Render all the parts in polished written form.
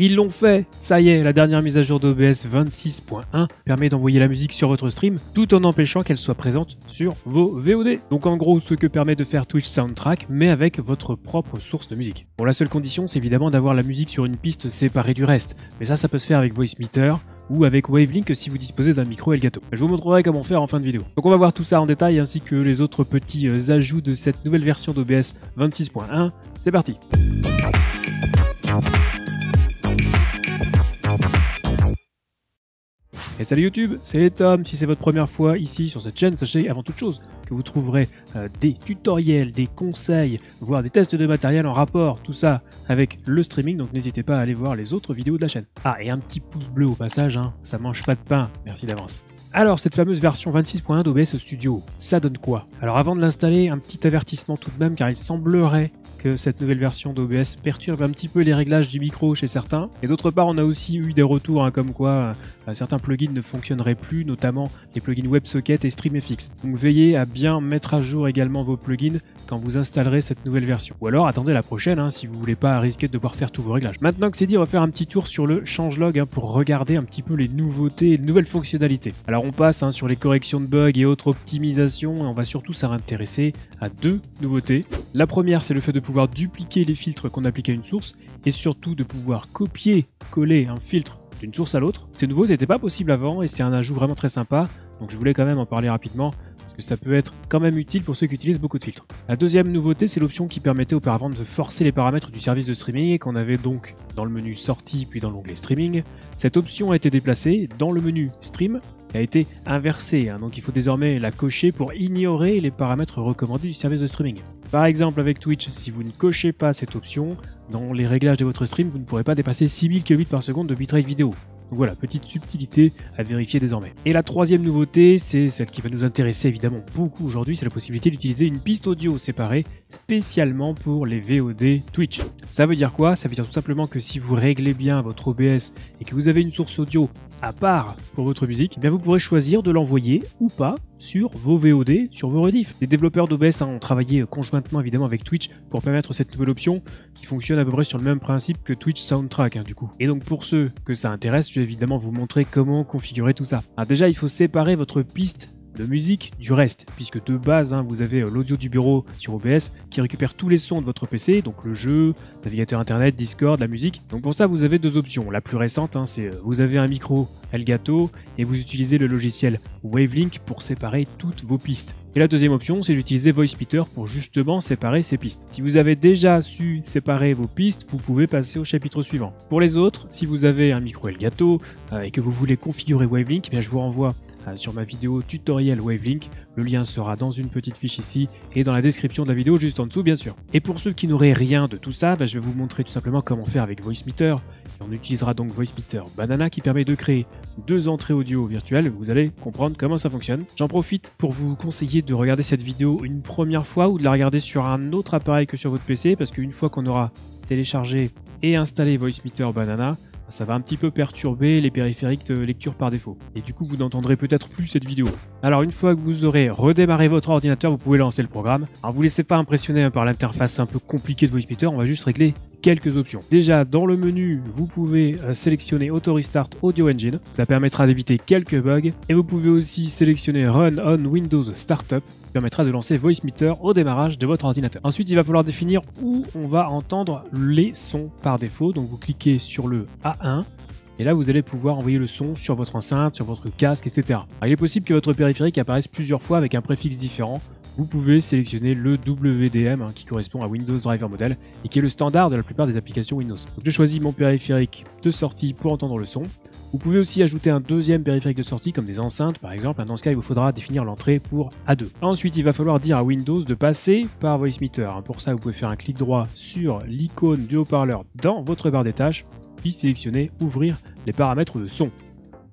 Ils l'ont fait! Ça y est, la dernière mise à jour d'OBS 26.1 permet d'envoyer la musique sur votre stream tout en empêchant qu'elle soit présente sur vos VOD. Donc en gros, ce que permet de faire Twitch Soundtrack, mais avec votre propre source de musique. Bon, la seule condition, c'est évidemment d'avoir la musique sur une piste séparée du reste, mais ça peut se faire avec Voicemeeter ou avec Wavelink si vous disposez d'un micro Elgato. Je vous montrerai comment faire en fin de vidéo. Donc on va voir tout ça en détail ainsi que les autres petits ajouts de cette nouvelle version d'OBS 26.1. C'est parti! Et salut YouTube, c'est Tom. Si c'est votre première fois ici sur cette chaîne, sachez avant toute chose que vous trouverez des tutoriels, des conseils, voire des tests de matériel en rapport, tout ça avec le streaming, donc n'hésitez pas à aller voir les autres vidéos de la chaîne. Ah, et un petit pouce bleu au passage, hein, ça mange pas de pain, merci d'avance. Alors, cette fameuse version 26.1 d'OBS Studio, ça donne quoi? Alors avant de l'installer, un petit avertissement tout de même, car il semblerait que cette nouvelle version d'OBS perturbe un petit peu les réglages du micro chez certains. Et d'autre part, on a aussi eu des retours comme quoi certains plugins ne fonctionneraient plus, notamment les plugins WebSocket et StreamFX. Donc veillez à bien mettre à jour également vos plugins quand vous installerez cette nouvelle version. Ou alors attendez la prochaine si vous voulez pas risquer de devoir faire tous vos réglages. Maintenant que c'est dit, on va faire un petit tour sur le changelog pour regarder un petit peu les nouveautés et les nouvelles fonctionnalités. Alors on passe sur les corrections de bugs et autres optimisations et on va surtout s'intéresser à deux nouveautés. La première, c'est le fait de pouvoir dupliquer les filtres qu'on applique à une source et surtout de pouvoir copier-coller un filtre d'une source à l'autre. C'est nouveau, c'était pas possible avant et c'est un ajout vraiment très sympa, donc je voulais quand même en parler rapidement parce que ça peut être quand même utile pour ceux qui utilisent beaucoup de filtres. La deuxième nouveauté, c'est l'option qui permettait auparavant de forcer les paramètres du service de streaming et qu'on avait donc dans le menu sortie puis dans l'onglet streaming. Cette option a été déplacée dans le menu stream, a été inversée, donc il faut désormais la cocher pour ignorer les paramètres recommandés du service de streaming. Par exemple avec Twitch, si vous ne cochez pas cette option, dans les réglages de votre stream, vous ne pourrez pas dépasser 6000 kbps par seconde de bitrate vidéo. Donc voilà, petite subtilité à vérifier désormais. Et la troisième nouveauté, c'est celle qui va nous intéresser évidemment beaucoup aujourd'hui, c'est la possibilité d'utiliser une piste audio séparée spécialement pour les VOD Twitch. Ça veut dire quoi? Ça veut dire tout simplement que si vous réglez bien votre OBS et que vous avez une source audio à part pour votre musique, eh bien vous pourrez choisir de l'envoyer ou pas sur vos VOD, sur vos rediffs. Les développeurs d'OBS ont travaillé conjointement évidemment avec Twitch pour permettre cette nouvelle option qui fonctionne à peu près sur le même principe que Twitch Soundtrack du coup. Et donc pour ceux que ça intéresse, je vais évidemment vous montrer comment configurer tout ça. Alors déjà, il faut séparer votre piste de musique du reste, puisque de base vous avez l'audio du bureau sur OBS qui récupère tous les sons de votre PC, donc le jeu, navigateur internet, Discord, la musique. Donc pour ça vous avez deux options. La plus récente, c'est vous avez un micro Elgato et vous utilisez le logiciel Wavelink pour séparer toutes vos pistes. Et la deuxième option, c'est d'utiliser Voicemeeter pour justement séparer ces pistes. Si vous avez déjà su séparer vos pistes, vous pouvez passer au chapitre suivant. Pour les autres, si vous avez un micro Elgato et que vous voulez configurer Wavelink, eh bien je vous renvoie sur ma vidéo tutoriel Wavelink. Le lien sera dans une petite fiche ici et dans la description de la vidéo juste en dessous bien sûr. Et pour ceux qui n'auraient rien de tout ça, je vais vous montrer tout simplement comment faire avec Voicemeter. Et on utilisera donc Voicemeter Banana qui permet de créer deux entrées audio virtuelles. Vous allez comprendre comment ça fonctionne. J'en profite pour vous conseiller de regarder cette vidéo une première fois ou de la regarder sur un autre appareil que sur votre PC parce qu'une fois qu'on aura téléchargé et installé Voicemeter Banana, ça va un petit peu perturber les périphériques de lecture par défaut. Et du coup, vous n'entendrez peut-être plus cette vidéo. Alors, une fois que vous aurez redémarré votre ordinateur, vous pouvez lancer le programme. Alors, vous ne laissez pas impressionner par l'interface un peu compliquée de Voicemeter, on va juste régler quelques options. Déjà, dans le menu, vous pouvez sélectionner Auto Restart Audio Engine. Ça permettra d'éviter quelques bugs. Et vous pouvez aussi sélectionner Run on Windows Startup, qui permettra de lancer Voicemeter au démarrage de votre ordinateur. Ensuite, il va falloir définir où on va entendre les sons par défaut. Donc, vous cliquez sur le A1. Et là, vous allez pouvoir envoyer le son sur votre enceinte, sur votre casque, etc. Alors, il est possible que votre périphérique apparaisse plusieurs fois avec un préfixe différent. Vous pouvez sélectionner le WDM qui correspond à Windows Driver Model et qui est le standard de la plupart des applications Windows. Donc, je choisis mon périphérique de sortie pour entendre le son. Vous pouvez aussi ajouter un deuxième périphérique de sortie comme des enceintes par exemple. Dans ce cas, il vous faudra définir l'entrée pour A2. Ensuite, il va falloir dire à Windows de passer par Voicemeter. Pour ça, vous pouvez faire un clic droit sur l'icône du haut-parleur dans votre barre des tâches, puis sélectionner Ouvrir les paramètres de son.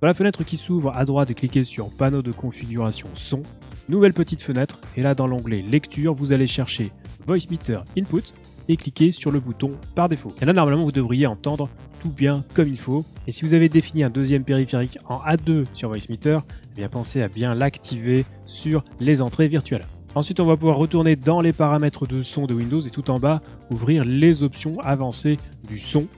Dans la fenêtre qui s'ouvre à droite, cliquez sur Panneau de configuration son. Nouvelle petite fenêtre, et là dans l'onglet Lecture, vous allez chercher Voicemeter Input et cliquer sur le bouton par défaut. Et là normalement vous devriez entendre tout bien comme il faut. Et si vous avez défini un deuxième périphérique en A2 sur Voicemeter, eh bien pensez à bien l'activer sur les entrées virtuelles. Ensuite, on va pouvoir retourner dans les paramètres de son de Windows et tout en bas, ouvrir les options avancées du son.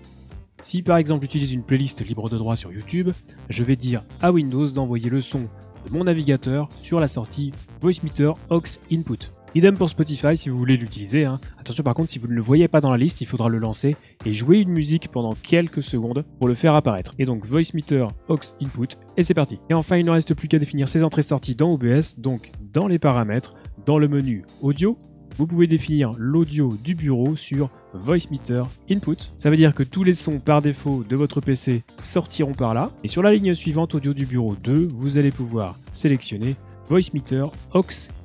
Si par exemple j'utilise une playlist libre de droit sur YouTube, je vais dire à Windows d'envoyer le son de mon navigateur sur la sortie Voicemeeter aux Input. Idem pour Spotify si vous voulez l'utiliser. Attention par contre, si vous ne le voyez pas dans la liste, il faudra le lancer et jouer une musique pendant quelques secondes pour le faire apparaître. Et donc Voicemeter aux Input, et c'est parti. Et enfin, il ne reste plus qu'à définir ses entrées-sorties dans OBS, donc dans les paramètres, dans le menu Audio, vous pouvez définir l'audio du bureau sur Voicemeter Input. Ça veut dire que tous les sons par défaut de votre PC sortiront par là. Et sur la ligne suivante, audio du bureau 2, vous allez pouvoir sélectionner Voicemeter aux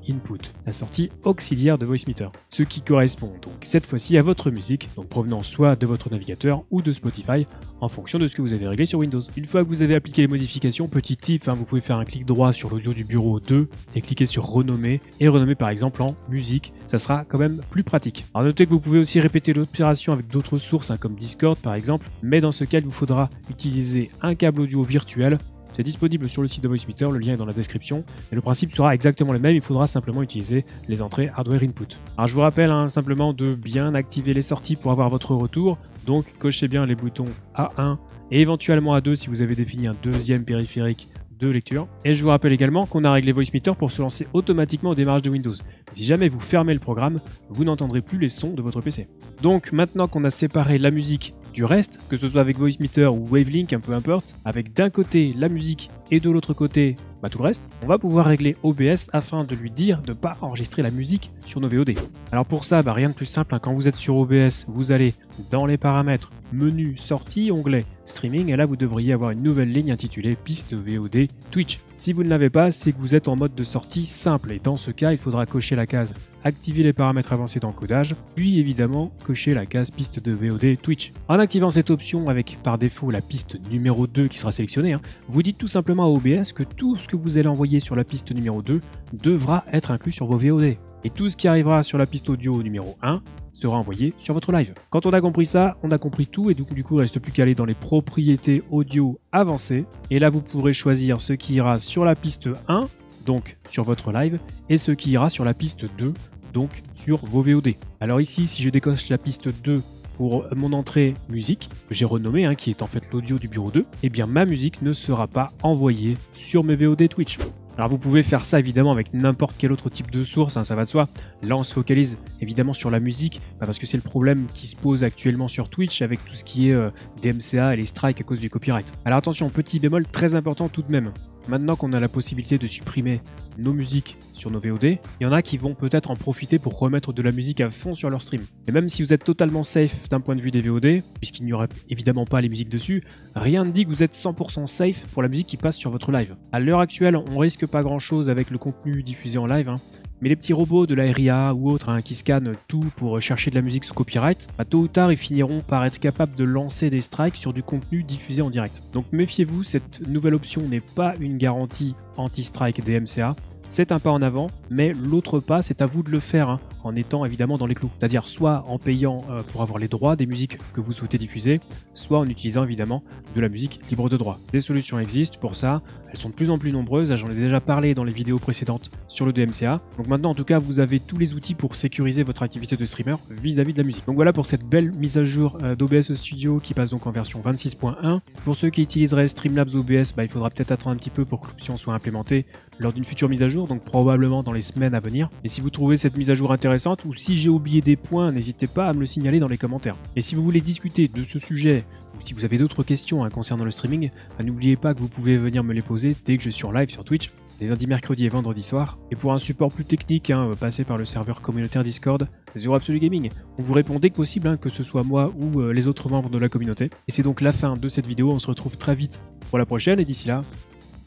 Input, la sortie auxiliaire de Voicemeter, ce qui correspond donc cette fois-ci à votre musique, donc provenant soit de votre navigateur ou de Spotify, en fonction de ce que vous avez réglé sur Windows. Une fois que vous avez appliqué les modifications, petit tip, vous pouvez faire un clic droit sur l'audio du bureau 2 et cliquer sur renommer, et renommer par exemple en musique, ça sera quand même plus pratique. Alors notez que vous pouvez aussi répéter l'opération avec d'autres sources, comme Discord par exemple, mais dans ce cas il vous faudra utiliser un câble audio virtuel. C'est disponible sur le site de Voicemeter, le lien est dans la description, et le principe sera exactement le même, il faudra simplement utiliser les entrées hardware input. Alors je vous rappelle simplement de bien activer les sorties pour avoir votre retour, donc cochez bien les boutons A1 et éventuellement A2 si vous avez défini un deuxième périphérique de lecture. Et je vous rappelle également qu'on a réglé Voicemeter pour se lancer automatiquement au démarrage de Windows. Mais si jamais vous fermez le programme, vous n'entendrez plus les sons de votre PC. Donc maintenant qu'on a séparé la musique du reste, que ce soit avec Voicemeter ou Wavelink, peu importe, avec d'un côté la musique et de l'autre côté tout le reste, on va pouvoir régler OBS afin de lui dire de ne pas enregistrer la musique sur nos VOD. Alors pour ça, rien de plus simple, quand vous êtes sur OBS, vous allez dans les paramètres, menu sortie, onglet streaming, et là vous devriez avoir une nouvelle ligne intitulée piste VOD Twitch. Si vous ne l'avez pas, c'est que vous êtes en mode de sortie simple, et dans ce cas, il faudra cocher la case activer les paramètres avancés d'encodage, puis évidemment cocher la case piste de VOD Twitch. En activant cette option avec par défaut la piste numéro 2 qui sera sélectionnée, vous dites tout simplement à OBS que tout ce que vous allez envoyer sur la piste numéro 2 devra être inclus sur vos VOD. Et tout ce qui arrivera sur la piste audio numéro 1 sera envoyé sur votre live. Quand on a compris ça, on a compris tout, et du coup il ne reste plus qu'à aller dans les propriétés audio avancées, et là vous pourrez choisir ce qui ira sur la piste 1, donc sur votre live, et ce qui ira sur la piste 2, donc sur vos VOD. Alors ici, si je décoche la piste 2 pour mon entrée musique, que j'ai renommée, qui est en fait l'audio du bureau 2, et bien ma musique ne sera pas envoyée sur mes VOD Twitch. Alors vous pouvez faire ça évidemment avec n'importe quel autre type de source, ça va de soi. Là on se focalise évidemment sur la musique, parce que c'est le problème qui se pose actuellement sur Twitch avec tout ce qui est DMCA et les strikes à cause du copyright. Alors attention, petit bémol très important tout de même. Maintenant qu'on a la possibilité de supprimer nos musiques sur nos VOD, il y en a qui vont peut-être en profiter pour remettre de la musique à fond sur leur stream. Et même si vous êtes totalement safe d'un point de vue des VOD, puisqu'il n'y aura évidemment pas les musiques dessus, rien ne dit que vous êtes 100% safe pour la musique qui passe sur votre live. À l'heure actuelle, on risque pas grand chose avec le contenu diffusé en live, mais les petits robots de la RIA ou autres qui scannent tout pour chercher de la musique sous copyright, tôt ou tard ils finiront par être capables de lancer des strikes sur du contenu diffusé en direct. Donc méfiez-vous, cette nouvelle option n'est pas une garantie anti-strike DMCA, c'est un pas en avant, mais l'autre pas c'est à vous de le faire, en étant évidemment dans les clous. C'est-à-dire soit en payant pour avoir les droits des musiques que vous souhaitez diffuser, soit en utilisant évidemment de la musique libre de droit. Des solutions existent pour ça, elles sont de plus en plus nombreuses, j'en ai déjà parlé dans les vidéos précédentes sur le DMCA. Donc maintenant en tout cas vous avez tous les outils pour sécuriser votre activité de streamer vis-à-vis de la musique. Donc voilà pour cette belle mise à jour d'OBS Studio qui passe donc en version 26.1. Pour ceux qui utiliseraient Streamlabs OBS, il faudra peut-être attendre un petit peu pour que l'option soit implémentée lors d'une future mise à jour, donc probablement dans les semaines à venir. Et si vous trouvez cette mise à jour intéressante, ou si j'ai oublié des points, n'hésitez pas à me le signaler dans les commentaires. Et si vous voulez discuter de ce sujet, ou si vous avez d'autres questions concernant le streaming, n'oubliez pas que vous pouvez venir me les poser dès que je suis en live sur Twitch, les lundis, mercredis et vendredis soirs. Et pour un support plus technique, passez par le serveur communautaire Discord, Zero Absolute Gaming. On vous répond dès que possible, que ce soit moi ou les autres membres de la communauté. Et c'est donc la fin de cette vidéo, on se retrouve très vite pour la prochaine, et d'ici là,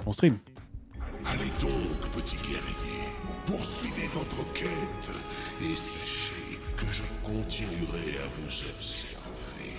on stream. Allez donc, petit guerrier, poursuivez votre quête et sachez que je continuerai à vous observer.